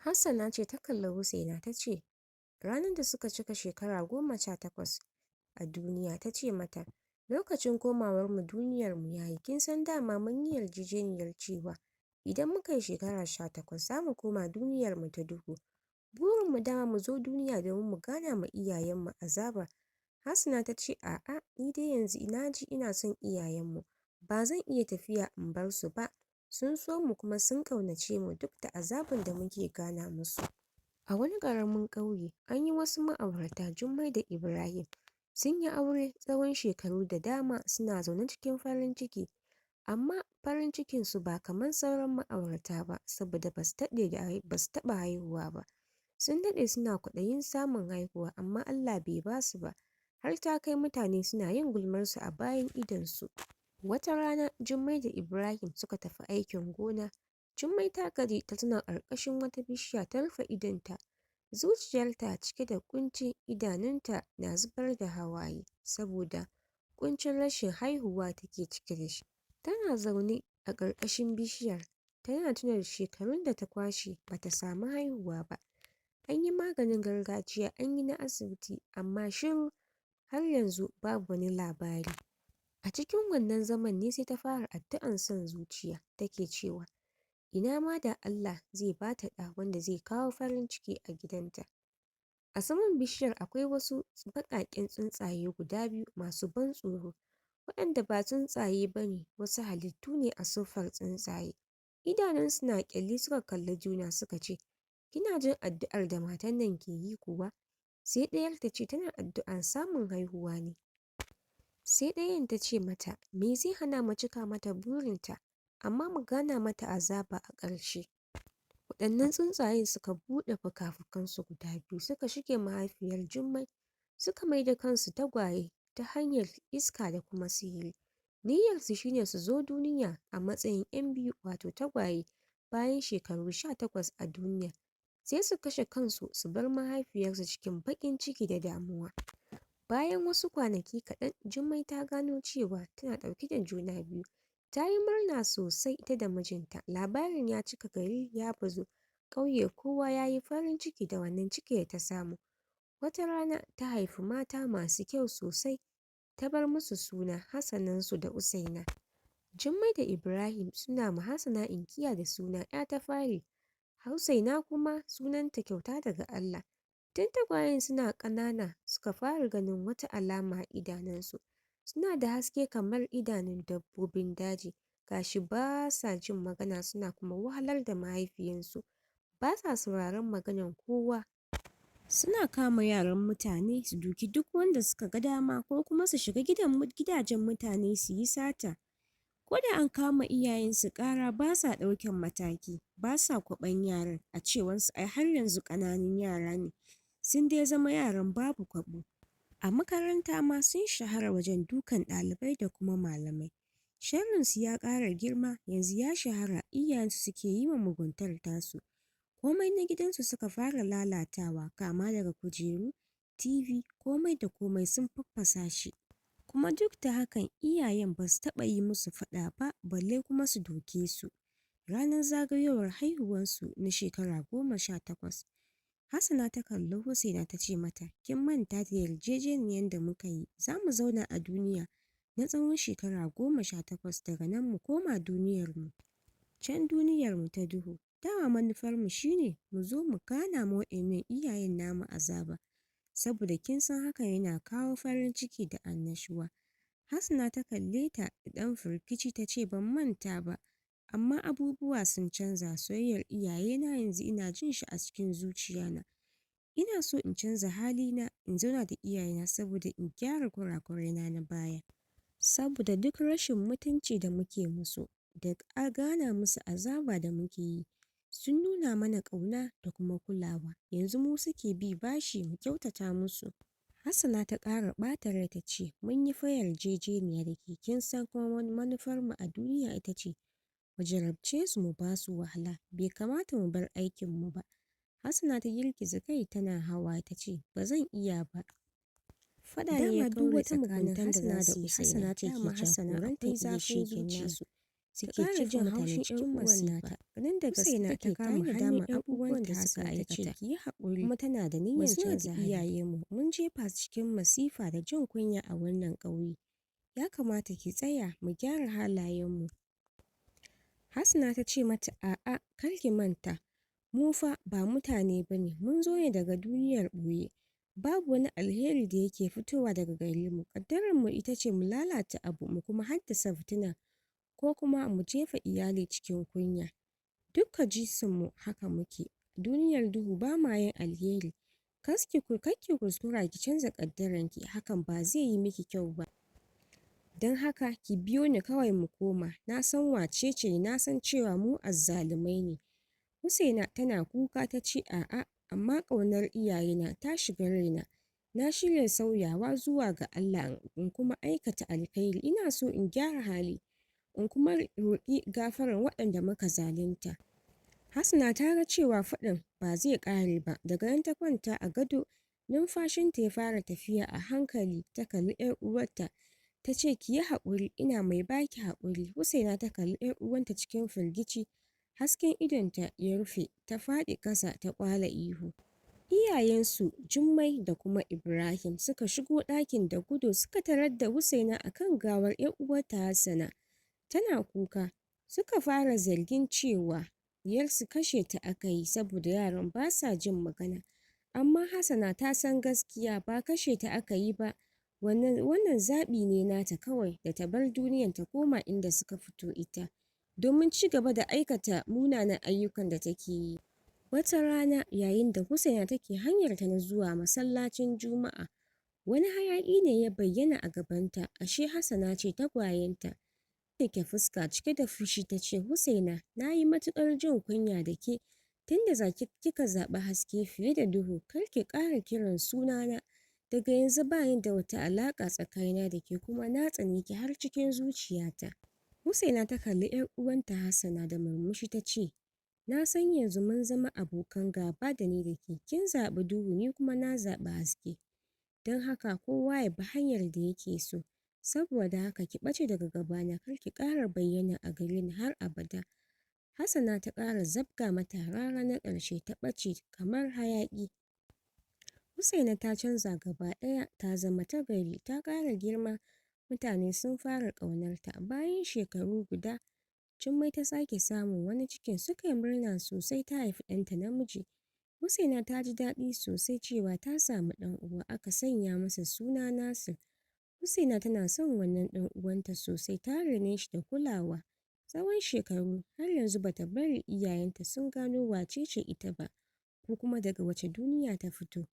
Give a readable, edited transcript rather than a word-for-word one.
Hassana ce ta kalli Husaina ta ce, ranar da suka cika shekara 18 a duniya, ta ce mata, lokacin komawarmu duniyarmu ya yi, kin san dama mun yi yarjejeniyar cewa idan muka yi shekara 18 za mu koma duniyarmu ta duhu. Burinmu dama mu zo duniya domin mu gana ma iyayenmu azaba. Hassana ta ce, a'a, ni dai yanzu ina ji ina son iyayenmu, ba zan iya tafiya in bar su ba. Sun so mu kuma sun ƙaunace mu duk da azaban da muke gana musu. A wani ƙaramin ƙauye an yi wasu ma'aurata, Jummai da Ibrahim. Sun yi aure tsawon shekaru da dama, suna zaune cikin farin ciki, amma farin cikinsu ba kamar sauran ma'aurata ba saboda ba su taɓa haihuwa ba. Sun daɗe suna kwaɗayin samun haihuwa amma Allah bai ba su ba, har ta kai mutane suna yin gulmarsu a bayan idonsu. Wata rana Jummai da Ibrahim suka tafi aikin gona. Jummai ta gaji ta zauna ƙarƙashin wata bishiya ta rufe idonta. Zuciyarta cike da ƙunci, idanunta na zubar da hawaye saboda ƙuncin rashin haihuwa take cike da shi. Tana zaune a ƙarƙashin bishiyar tana tuna shekarun da ta kwashe ba ta samu haihuwa ba. An yi maganin gargajiya, an yi na asibiti, amma shiru, har yanzu babu wani labari. A cikin wannan zaman ne sai ta fara addu'an son zuciya, take cewa ina ma da Allah zai ba ta ɗa wanda zai kawo farin ciki a gidanta. A saman bishiyar akwai wasu baƙaƙen tsuntsaye guda biyu masu ban tsoro, waɗanda ba tsuntsaye ba ne, wasu halittu ne a siffar tsuntsaye. Idanunsu na ƙyalli, suka kalli juna suka ce, kina jin addu'ar da matan nan ke yi kuwa? Sai ɗayar ta ce tana addu'ar samun haihuwa ne. Sai ɗayan ta ce mata, me zai hana mu cika mata burinta, amma mu gana mata azaba a ƙarshe. Waɗannan tsuntsayen suka buɗe fuka-fukansu guda biyu, suka shige mahaifiyar Jummai, suka mai da kansu tagwaye ta hanyar iska da kuma sihiri. Niyyarsu shine su zo duniya a matsayin 'yan biyu, wato tagwaye, bayan shekaru 18 a duniya. Sai su kashe kansu su bar mahaifiyarsu cikin baƙin ciki da damuwa. Bayan wasu kwanaki kaɗan, Jummai ta gano cewa tana ɗauke da juna biyu. Ta yi murna sosai ita da mijinta. Labarin ya cika gari, ya bazu. Ƙauye kowa ya yi farin ciki da wannan ciki da ta samu. Wata rana ta haifi mata masu kyau sosai. Ta bar musu suna Hassanansu da Usaina. Jummai da Ibrahim suna ma Hassana inkiya da suna 'ya ta fari. Husaina kuma sunanta kyauta daga Allah. Tun tagwayen suna ƙanana suka fara ganin wata alama a idanunsu. Suna da haske kamar idanun dabbobin daji. Gashi ba sa jin magana, suna kuma wahalar da mahaifiyarsu. Ba sa sauraron maganar kowa. Suna kama yaran mutane su duki duk wanda suka ga dama, ko kuma su shiga gidajen mutane su yi sata. Ko da an kama iyayensu ƙara, ba sa ɗaukan mataki, ba sa kwaɓan yaran, a cewarsu ai har yanzu ƙananun yara ne, sun dai zama yaran babu kwaɓo. A makaranta ma sun shahara wajen dukan ɗalibai da kuma malamai. Sharrinsu ya ƙara girma, yanzu ya shahara iyayensu suke yi wa muguntar tasu. Komai na gidansu suka fara lalatawa, kama daga kujeru, TV, komai da komai sun faffasa shi. Kuma duk da hakan iyayen ba su taɓa yi musu faɗa ba, balle kuma su doke su. Ranar zagayowar haihuwarsu na shekara 18, Hassana ta kalli Husaina ta ce mata, kin manta da yarjejeniyar da muka yi, za mu zauna a duniya na tsawon shekara 18, daga nan mu koma duniyarmu. Can duniyarmu ta duhu. Dama manufarmu shine mu zo mu gana ma waɗannan iyayen namu azaba, saboda kin san haka yana kawo farin ciki da annashuwa. Hassana ta kalle ta da ɗan firgici ta ce, ban manta ba, amma abubuwa sun canza. Soyayyar iyayena yanzu ina jin shi a cikin zuciyana. Ina so in canza halina, in zauna da iyayena saboda in gyara kurakuraina na baya. Saboda duk rashin mutunci da muke musu, da gana musu azaba da muke yi, sun nuna mana ƙauna da kuma kulawa. Yanzu mu suke bi bashi mu kyautata musu. Hassana ta ƙara ɓata rai ta ce, mun yi fa yarjejeniya da ke, kin san kuma manufarmu a duniya ita ce mu jarabce su, mu ba su wahala. Bai kamata mu bar aikinmu ba. Hassana ta girgiza kai tana hawaye ta ce, ba zan iya ba. Faɗa ne ya kaure tsakanin Hassana da Usaina. Dama Hassana akwai zafin zuciya. suke jefa mutane cikin masifa. Nan da gaske take kama hannun ƴan uwan da suka aikata, ki yi haƙuri, kuma tana da niyyar canza hali. Iyayenmu mun jefa su cikin masifa da jin kunya a wannan ƙauye. Ya kamata ki tsaya mu gyara halayenmu. Hasana ta ce mata, a'a, kar ki manta, mu fa ba mutane ba ne, mun zo ne daga duniyar ɓoye. Babu wani alheri da yake fitowa daga gare mu. Ƙaddararmu ita ce mu lalata abu mu kuma haddasa fitina ko kuma mu jefa iyali cikin kunya. Dukka jinsinmu haka muke. Duniyar duhu ba ma yin alheri. Kar ki kuskura ki canza ƙaddararki, hakan ba zai yi miki kyau ba. Don haka ki biyo ni kawai mu koma. Na san wace ce, na san cewa mu azzalumai ne. Husaina tana kuka ta ce, a'a, amma ƙaunar iyayena ta shiga raina. Na shirya sauyawa zuwa ga Allah in kuma aikata alkhairi. Ina so in gyara hali in kuma roƙi gafarar waɗanda muka zalunta. Hasana ta ga cewa faɗin ba zai ƙare ba. Daga nan ta kwanta a gado, numfashinta ya fara tafiya a hankali. Ta kalli 'yar uwarta ta ce, ki yi haƙuri, ina mai baki haƙuri. Husaina ta kalli 'yar uwanta cikin firgici. Hasken idonta ya rufe, ta faɗi ƙasa ta ƙwala ihu. Iyayensu Jummai da kuma Ibrahim suka shigo ɗakin da gudu, suka tarar da Husaina a kan gawar 'yar uwarta Hasana tana kuka. Suka fara zargin cewa diyarsu kashe ta aka yi saboda yaran ba sa jin magana. Amma Hasana ta san gaskiya, ba kashe ta aka yi ba. Wannan zaɓi ne nata kawai, da ta bar duniyan ta koma inda suka fito ita, domin ci gaba da aikata munanan ayyukan da take yi. Wata rana yayin da Husaina take hanyarta na zuwa masallacin Juma'a, wani hayaƙi ne ya bayyana a gabanta. Ashe Hasana ce tagwayenta. Take fuska cike da fushi ta ce, Husaina, na yi matuƙar jin kunya da ke. Tunda kika zaɓi haske fiye da duhu, kar ki ƙara kiran sunana. Daga yanzu ba ni da wata alaƙa tsakanina da ke, kuma na tsane ki har cikin zuciyata. Husaina ta kalli 'yar uwanta Hasana da murmushi ta ce, na san yanzu mun zama abokan gaba da ni da ke. Kin zaɓi duhu, ni kuma na zaɓi haske. Don haka kowa ya bi hanyar da yake so. Saboda haka ki ɓace daga gabana, kar ki ƙara bayyana a gare ni har abada. Hasana ta ƙara zabga mata harara na ƙarshe ta ɓace kamar hayaƙi. Husaina ta canza gaba ɗaya, ta zama ta gari, ta ƙara girma. Mutane sun fara ƙaunarta. Bayan shekaru guda, Jummai ta sake samun wani cikin. Suka yi murna sosai, ta haifi ɗanta namiji. Husaina ta ji daɗi sosai cewa ta samu ɗan uwa. Aka sanya masa suna Nasir. Husaina tana son wannan ɗan uwanta sosai, ta rene shi da kulawa tsawon shekaru. Har yanzu bata bari iyayenta sun gano wace ce ita ba, ko kuma daga wace duniya ta fito.